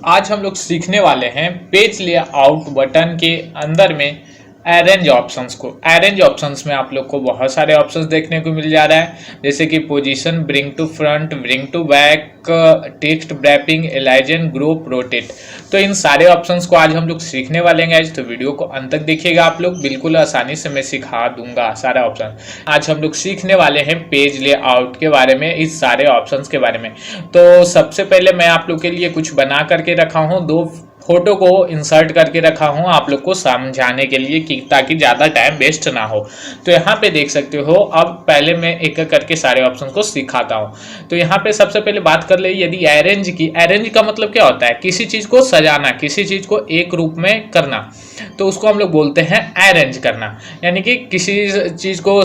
आज हम लोग सीखने वाले हैं पेज लेआउट बटन के अंदर में अरेंज ऑप्शंस को। अरेंज ऑप्शंस में आप लोग को बहुत सारे ऑप्शंस देखने को मिल जा रहा है, जैसे कि position, bring to front, bring to back, text wrapping, alignment, group, rotate. तो इन सारे ऑप्शंस को आज हम लोग सीखने वाले हैं गाइस, तो वीडियो को अंत तक देखिएगा आप लोग, बिल्कुल आसानी से मैं सिखा दूंगा सारा ऑप्शन। आज हम लोग सीखने वाले हैं पेज लेआउट के बारे में, इस सारे ऑप्शंस के बारे में। तो सबसे पहले मैं आप लोग के लिए कुछ बना करके रखा हूँ, दो फोटो को इंसर्ट करके रखा हूं आप लोग को समझाने के लिए कि ताकि ज़्यादा टाइम वेस्ट ना हो। तो यहाँ पे देख सकते हो, अब पहले मैं एक एक करके सारे ऑप्शन को सिखाता हूं। तो यहाँ पे सबसे पहले बात कर ले यदि अरेंज की। अरेंज का मतलब क्या होता है? किसी चीज़ को सजाना, किसी चीज़ को एक रूप में करना, तो उसको हम लोग बोलते हैं अरेंज करना। यानी कि किसी चीज़ को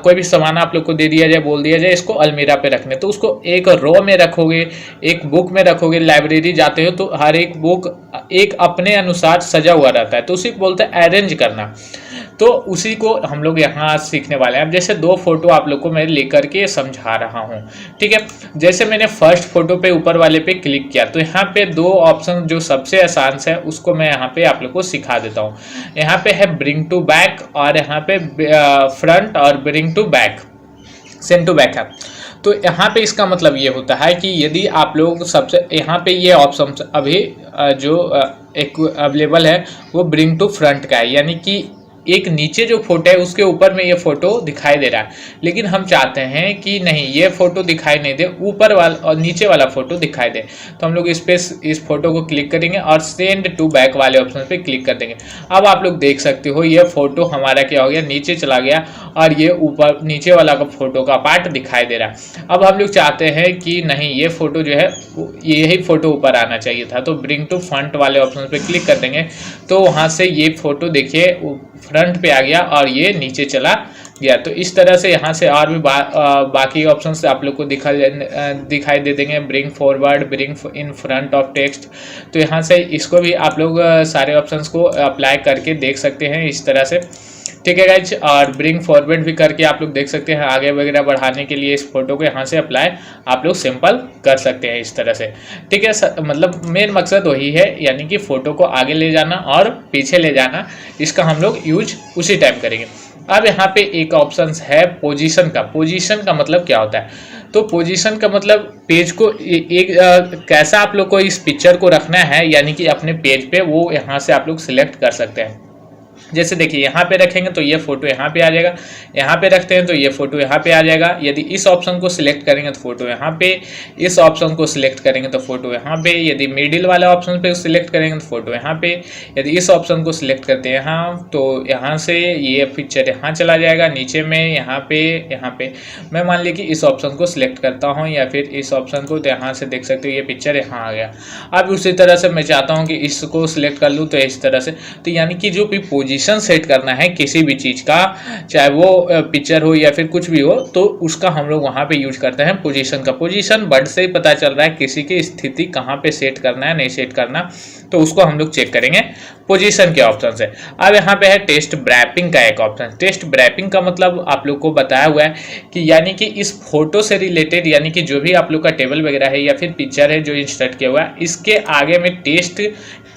कोई भी सामान आप लोग को दे दिया जाए, बोल दिया जाए इसको अलमीरा पे रखने, तो उसको एक रो में रखोगे, एक बुक में रखोगे। लाइब्रेरी जाते हो तो हर एक बुक एक अपने अनुसार सजा हुआ रहता है, तो उसी को बोलते हैं अरेंज करना। तो उसी को हम लोग यहाँ सीखने वाले हैं। अब जैसे दो फोटो आप लोग को मैं लेकर के समझा रहा हूँ, ठीक है। जैसे मैंने फर्स्ट फोटो पे ऊपर वाले पे क्लिक किया, तो यहाँ पे दो ऑप्शन जो सबसे आसान है उसको मैं यहाँ पे आप लोग को सिखा देता हूँ। यहाँ पे है ब्रिंग टू बैक, और यहाँ पे फ्रंट और bring to back, send to back है। तो यहाँ पे इसका मतलब ये होता है कि यदि आप लोग सबसे यहाँ पे ये ऑप्शन अभी जो एक अवेलेबल है वो ब्रिंग टू फ्रंट का है, यानी कि एक नीचे जो फोटो है उसके ऊपर में ये फोटो दिखाई दे रहा है, लेकिन हम चाहते हैं कि नहीं ये फोटो दिखाई नहीं दे, ऊपर वाला और नीचे वाला फोटो दिखाई दे। तो हम लोग इस फोटो को क्लिक करेंगे और सेंड टू बैक वाले ऑप्शन पे क्लिक कर देंगे। अब आप लोग देख सकते हो ये फोटो हमारा क्या हो गया, नीचे चला गया और ये ऊपर नीचे वाला का फोटो का पार्ट दिखाई दे रहा है। अब हम लोग चाहते हैं कि नहीं ये फोटो जो है यही फोटो ऊपर आना चाहिए था, तो ब्रिंग टू फ्रंट वाले ऑप्शन पे क्लिक कर देंगे। तो वहाँ से ये फोटो देखिए फ्रंट पे आ गया और ये नीचे चला गया। तो इस तरह से यहाँ से और भी बाकी ऑप्शंस आप लोग को दिखाई दे देंगे। Bring forward, bring in front of text. तो यहाँ से इसको भी आप लोग सारे ऑप्शंस को अप्लाई करके देख सकते हैं इस तरह से, ठीक है गाइज। और ब्रिंग फॉरवर्ड भी करके आप लोग देख सकते हैं, आगे वगैरह बढ़ाने के लिए इस फोटो को यहाँ से अप्लाई आप लोग सिंपल कर सकते हैं इस तरह से, ठीक है। मतलब मेन मकसद वही है, यानी कि फोटो को आगे ले जाना और पीछे ले जाना, इसका हम लोग यूज उसी टाइम करेंगे। अब यहाँ पे एक ऑप्शन है पोजीशन का। पोजीशन का मतलब क्या होता है? तो पोजीशन का मतलब पेज को कैसा आप लोग को इस पिक्चर को रखना है, यानी कि अपने पेज पे, वो यहाँ से आप लोग सिलेक्ट कर सकते हैं। जैसे देखिए यहाँ पे रखेंगे तो ये फोटो यहाँ पे आ जाएगा, यहाँ पे रखते हैं तो ये फोटो यहाँ पे आ जाएगा। यदि इस ऑप्शन को सिलेक्ट करेंगे तो फोटो यहाँ पे, इस ऑप्शन को सिलेक्ट करेंगे तो फोटो यहाँ पे, यदि मिडिल वाले ऑप्शन पे सिलेक्ट करेंगे तो फोटो यहाँ पे, यदि इस ऑप्शन को सिलेक्ट करते हैं यहाँ तो यहाँ से ये पिक्चर यहाँ चला जाएगा, नीचे में यहाँ पे मैं मान ली कि इस ऑप्शन को सिलेक्ट करता हूँ या फिर इस ऑप्शन को, तो यहाँ से देख सकते हो ये पिक्चर यहाँ आ गया। अब उसी तरह से मैं चाहता हूँ कि इसको सिलेक्ट कर लूँ, तो इस तरह से। तो यानी कि जो भी पोजीशन सेट करना है किसी भी चीज का, चाहे वो पिक्चर हो या फिर कुछ भी हो, तो उसका हम लोग वहां पे यूज करते हैं पोजीशन का। पोजीशन वर्ड से ही पता चल रहा है किसी की स्थिति कहां पे सेट करना है, नहीं सेट करना, तो उसको हम लोग चेक करेंगे पोजीशन के ऑप्शन से। अब यहाँ पे है टेस्ट रैपिंग का एक ऑप्शन। टेस्ट रैपिंग का मतलब आप लोग को बताया हुआ है कि यानी कि इस फोटो से रिलेटेड, यानी कि जो भी आप लोग का टेबल वगैरह है या फिर पिक्चर है जो इंसर्ट किया हुआ है, इसके आगे में टेस्ट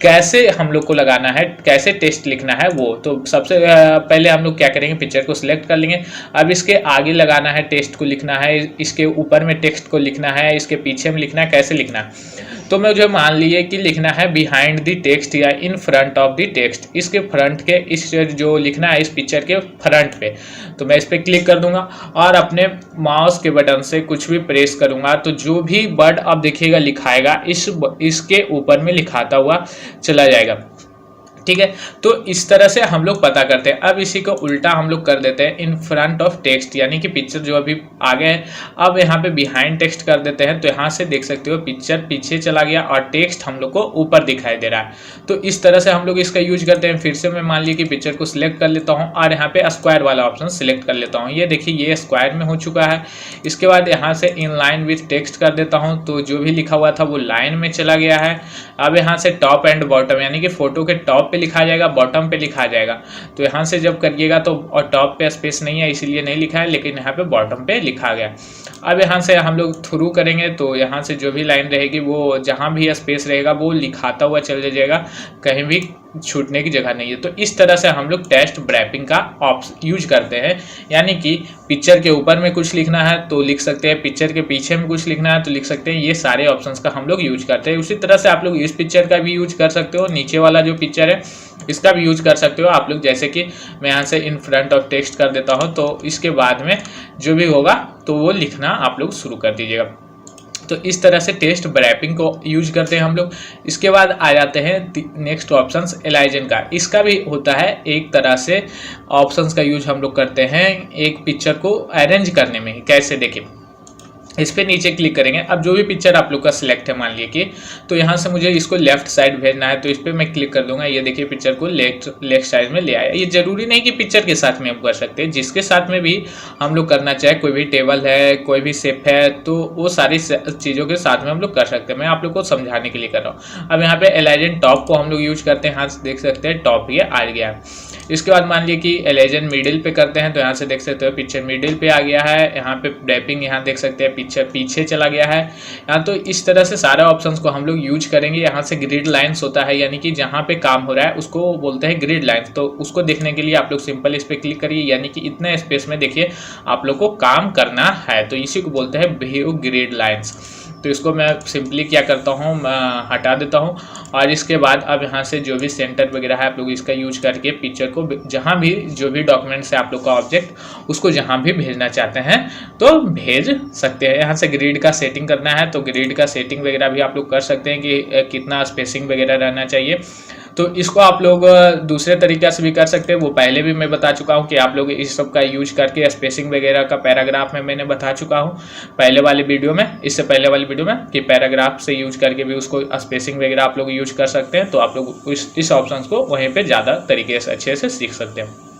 कैसे हम लोग को लगाना है, कैसे टेक्स्ट लिखना है वो। तो सबसे पहले हम लोग क्या करेंगे, पिक्चर को सिलेक्ट कर लेंगे। अब इसके आगे लगाना है, टेक्स्ट को लिखना है, इसके ऊपर में टेक्स्ट को लिखना है, इसके पीछे में लिखना है, कैसे लिखना है। तो मैं जो मान लिए कि लिखना है बिहाइंड द टेक्स्ट या in front of the text, इसके फ्रंट के, इस जो लिखना है इस पिक्चर के फ्रंट पे। तो मैं इस पर क्लिक कर दूंगा और अपने माउस के बटन से कुछ भी प्रेस करूंगा, तो जो भी वर्ड अब देखिएगा लिखाएगा इसके ऊपर में लिखाता हुआ चला जाएगा, ठीक है। तो इस तरह से हम लोग पता करते हैं। अब इसी को उल्टा हम लोग कर देते हैं, इन फ्रंट ऑफ टेक्स्ट, यानी कि पिक्चर जो अभी आगे है, अब यहाँ पे बिहाइंड टेक्स्ट कर देते हैं। तो यहाँ से देख सकते हो पिक्चर पीछे चला गया और टेक्स्ट हम लोग को ऊपर दिखाई दे रहा है। तो इस तरह से हम लोग इसका यूज करते हैं। फिर से मैं मान ली कि पिक्चर को सिलेक्ट कर लेता हूँ और यहाँ पे स्क्वायर वाला ऑप्शन सिलेक्ट कर लेता हूँ। ये देखिए ये स्क्वायर में हो चुका है। इसके बाद यहाँ से इन लाइन विथ टेक्स्ट कर देता हूँ, तो जो भी लिखा हुआ था वो लाइन में चला गया है। अब यहाँ से टॉप एंड बॉटम, यानी कि फोटो के टॉप पे लिखा जाएगा, बॉटम पे लिखा जाएगा। तो यहाँ से जब करिएगा तो और टॉप पे स्पेस नहीं है इसीलिए नहीं लिखा है, लेकिन यहाँ पे बॉटम पे लिखा गया। अब यहाँ से हम लोग थ्रू करेंगे तो यहाँ से जो भी लाइन रहेगी वो जहाँ भी स्पेस रहेगा वो लिखाता हुआ चल जाएगा, कहीं भी छूटने की जगह नहीं है। तो इस तरह से हम लोग टेस्ट रैपिंग का यूज करते हैं, यानी कि पिक्चर के ऊपर में कुछ लिखना है तो लिख सकते हैं, पिक्चर के पीछे में कुछ लिखना है तो लिख सकते हैं। ये सारे ऑप्शंस का हम लोग यूज करते हैं। उसी तरह से आप लोग इस पिक्चर का भी यूज कर सकते हो, नीचे वाला जो पिक्चर है इसका भी यूज कर सकते हो आप लोग। जैसे कि मैं यहाँ से इन फ्रंट ऑफ टेक्स्ट कर देता हूँ, तो इसके बाद में जो भी होगा तो वो लिखना आप लोग शुरू कर दीजिएगा। तो इस तरह से टेस्ट रैपिंग को यूज करते हैं हम लोग। इसके बाद आ जाते हैं नेक्स्ट ऑप्शंस एलाइजन का। इसका भी होता है एक तरह से ऑप्शंस का यूज हम लोग करते हैं एक पिक्चर को अरेंज करने में। कैसे देखिए, इस पे नीचे क्लिक करेंगे। अब जो भी पिक्चर आप लोग का सिलेक्ट है मान लीजिए कि, तो यहाँ से मुझे इसको लेफ्ट साइड भेजना है तो इस पर मैं क्लिक कर दूंगा। ये देखिए पिक्चर को लेफ्ट साइड में ले आया। ये जरूरी नहीं कि पिक्चर के साथ में हम कर सकते हैं, जिसके साथ में भी हम लोग करना चाहे, कोई भी टेबल है, कोई भी शेप है, तो वो सारी चीज़ों के साथ में हम लोग कर सकते हैं। मैं आप लोग को समझाने के लिए कर रहा हूँ। अब यहाँ पे एलाइजन टॉप को हम लोग यूज करते हैं। यहाँ से देख सकते हैं टॉप ये आ गया है। इसके बाद मान लीजिए कि एलाइजन मिडिल पे करते हैं तो यहाँ से देख सकते हो पिक्चर मिडिल पे आ गया है। यहाँ पे रैपिंग यहाँ देख सकते हैं पिक्चर पीछे चला गया है यहाँ। तो इस तरह से सारे ऑप्शंस को हम लोग यूज करेंगे। यहाँ से ग्रिड लाइंस होता है, यानी कि जहाँ पे काम हो रहा है उसको बोलते हैं ग्रिड लाइंस। तो उसको देखने के लिए आप लोग सिंपल इस पर क्लिक करिए, यानी कि इतना स्पेस में देखिए आप लोग को काम करना है, तो इसी को बोलते हैं व्यू ग्रिड लाइंस। तो इसको मैं सिंपली क्या करता हूँ, हटा देता हूँ। और इसके बाद अब यहाँ से जो भी सेंटर वगैरह है आप लोग इसका यूज करके पिक्चर को जहाँ भी जो भी डॉक्यूमेंट्स है आप लोग का ऑब्जेक्ट उसको जहाँ भी भेजना चाहते हैं तो भेज सकते हैं। यहाँ से ग्रिड का सेटिंग करना है तो ग्रिड का सेटिंग वगैरह भी आप लोग कर सकते हैं कि कितना स्पेसिंग वगैरह रहना चाहिए। तो इसको आप लोग दूसरे तरीके से भी कर सकते हैं, वो पहले भी मैं बता चुका हूँ कि आप लोग इस सब का यूज करके स्पेसिंग वगैरह का पैराग्राफ में मैंने बता चुका हूँ पहले वाले वीडियो में, इससे पहले वाली वीडियो में, कि पैराग्राफ से यूज करके भी उसको स्पेसिंग वगैरह आप लोग यूज कर सकते हैं। तो आप लोग इस ऑप्शन को वहीं पर ज़्यादा तरीके से अच्छे से सीख सकते हैं।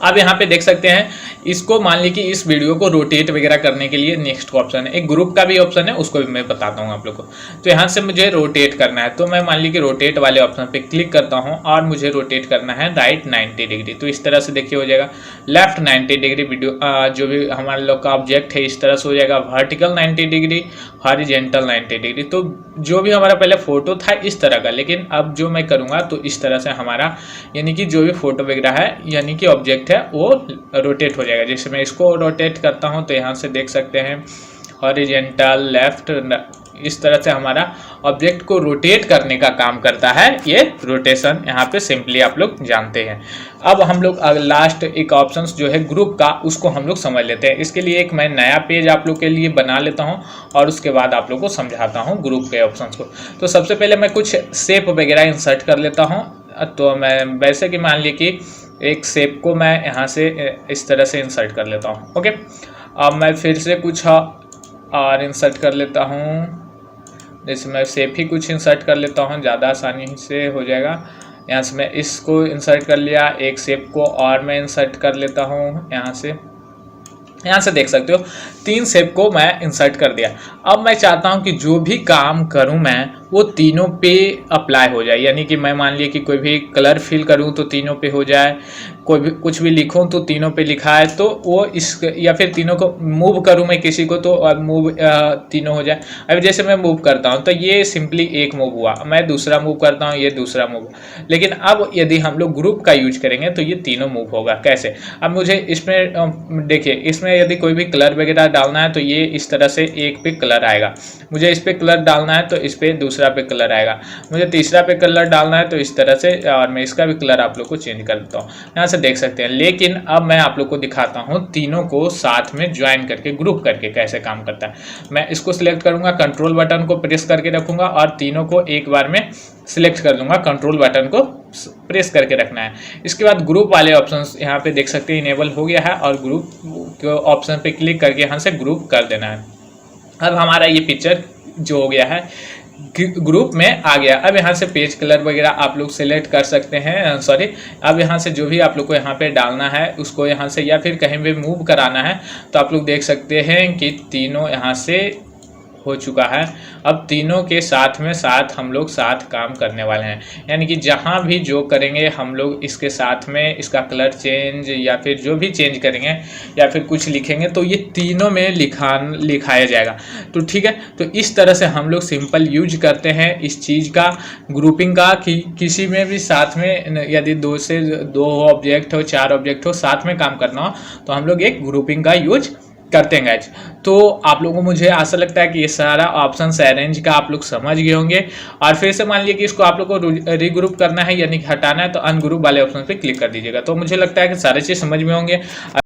अब यहाँ पे देख सकते हैं इसको मान ली कि इस वीडियो को रोटेट वगैरह करने के लिए नेक्स्ट ऑप्शन है, एक ग्रुप का भी ऑप्शन है, उसको भी मैं बताता हूँ आप लोग को। तो यहाँ से मुझे रोटेट करना है तो मैं मान ली कि रोटेट वाले ऑप्शन पे क्लिक करता हूँ और मुझे रोटेट करना है राइट 90 डिग्री। तो इस तरह से देखिए हो जाएगा लेफ्ट 90 डिग्री वीडियो जो भी हमारे लोग का ऑब्जेक्ट है इस तरह से हो जाएगा, वर्टिकल 90 डिग्री, हॉरिजेंटल 90 डिग्री। तो जो भी हमारा पहले फोटो था इस तरह का, लेकिन अब जो मैं करूँगा तो इस तरह से हमारा यानी कि जो भी फोटो वगैरह है यानी कि ऑब्जेक्ट है वो रोटेट हो जाएगा। जैसे मैं इसको रोटेट करता हूं तो यहाँ से देख सकते हैं हॉरिजेंटल लेफ्ट, इस तरह से हमारा ऑब्जेक्ट को रोटेट करने का काम करता है ये रोटेशन। यहाँ पे सिंपली आप लोग जानते हैं। अब हम लोग लास्ट एक ऑप्शन जो है ग्रुप का उसको हम लोग समझ लेते हैं। इसके लिए एक मैं नया पेज आप लोग के लिए बना लेता हूँ और उसके बाद आप लोग को समझाता हूँ ग्रुप के ऑप्शन को। तो सबसे पहले मैं कुछ शेप वगैरह इंसर्ट कर लेता हूँ। तो मैं वैसे कि मान ली कि एक शेप को मैं यहाँ से इस तरह से इंसर्ट कर लेता हूँ। ओके, अब मैं फिर से कुछ और इंसर्ट कर लेता हूँ। जैसे मैं शेप ही कुछ इंसर्ट कर लेता हूँ, ज़्यादा आसानी से हो जाएगा। यहाँ से मैं इसको इंसर्ट कर लिया, एक शेप को और मैं इंसर्ट कर लेता हूँ। यहाँ से देख सकते हो 3 शेप को मैं इंसर्ट कर दिया। अब मैं चाहता हूँ कि जो भी काम करूँ मैं वो तीनों पे अप्लाई हो जाए, यानी कि मैं मान लिया कि कोई भी कलर फिल करूँ तो तीनों पे हो जाए, कोई भी कुछ भी लिखूँ तो तीनों पे लिखा है तो वो इस, या फिर तीनों को मूव करूँ मैं किसी को तो मूव तीनों हो जाए। अब जैसे मैं मूव करता हूँ तो ये सिंपली एक मूव हुआ, मैं दूसरा मूव करता हूँ ये दूसरा मूव। लेकिन अब यदि हम लोग ग्रुप का यूज करेंगे तो ये तीनों मूव होगा। कैसे, अब मुझे इसमें देखिए, इसमें यदि कोई भी कलर वगैरह डालना है तो ये इस तरह से एक पे कलर आएगा, मुझे इस पे कलर डालना है तो इस पे दूसरा पे कलर आएगा, मुझे तीसरा पे कलर डालना है तो इस तरह से, और मैं इसका भी कलर आप लोग को चेंज कर देता हूँ। यहाँ से देख सकते हैं। लेकिन अब मैं आप लोग को दिखाता हूँ तीनों को साथ में ज्वाइन करके ग्रुप करके कैसे काम करता है। मैं इसको सिलेक्ट करूंगा, कंट्रोल बटन को प्रेस करके रखूंगा और तीनों को एक बार में सिलेक्ट कर दूंगा, कंट्रोल बटन को प्रेस करके रखना है। इसके बाद ग्रुप वाले ऑप्शंस यहाँ पे देख सकते हैं इनेबल हो गया है और ग्रुप के ऑप्शन पे क्लिक करके यहाँ से ग्रुप कर देना है। अब हमारा ये पिक्चर जो हो गया है ग्रुप में आ गया। अब यहाँ से पेज कलर वगैरह आप लोग सेलेक्ट कर सकते हैं, सॉरी। अब यहाँ से जो भी आप लोग को यहाँ पे डालना है उसको यहाँ से या फिर कहीं भी मूव कराना है तो आप लोग देख सकते हैं कि तीनों यहाँ से हो चुका है। अब तीनों के साथ में साथ हम लोग साथ काम करने वाले हैं, यानी कि जहाँ भी जो करेंगे हम लोग इसके साथ में इसका कलर चेंज या फिर जो भी चेंज करेंगे या फिर कुछ लिखेंगे तो ये तीनों में लिखाया जाएगा। तो ठीक है, तो इस तरह से हम लोग सिंपल यूज करते हैं इस चीज़ का, ग्रुपिंग का, कि किसी में भी साथ में यदि 2 से 2 ऑब्जेक्ट हो, 4 ऑब्जेक्ट हो, साथ में काम करना हो तो हम लोग एक ग्रुपिंग का यूज करते हैं गाइज। तो आप लोगों को मुझे ऐसा लगता है कि ये सारा ऑप्शन अरेंज का आप लोग समझ गए होंगे। और फिर से मान लीजिए कि इसको आप लोग को रीग्रुप करना है यानी कि हटाना है तो अनग्रुप वाले ऑप्शन पे क्लिक कर दीजिएगा। तो मुझे लगता है कि सारे चीज़ समझ में होंगे।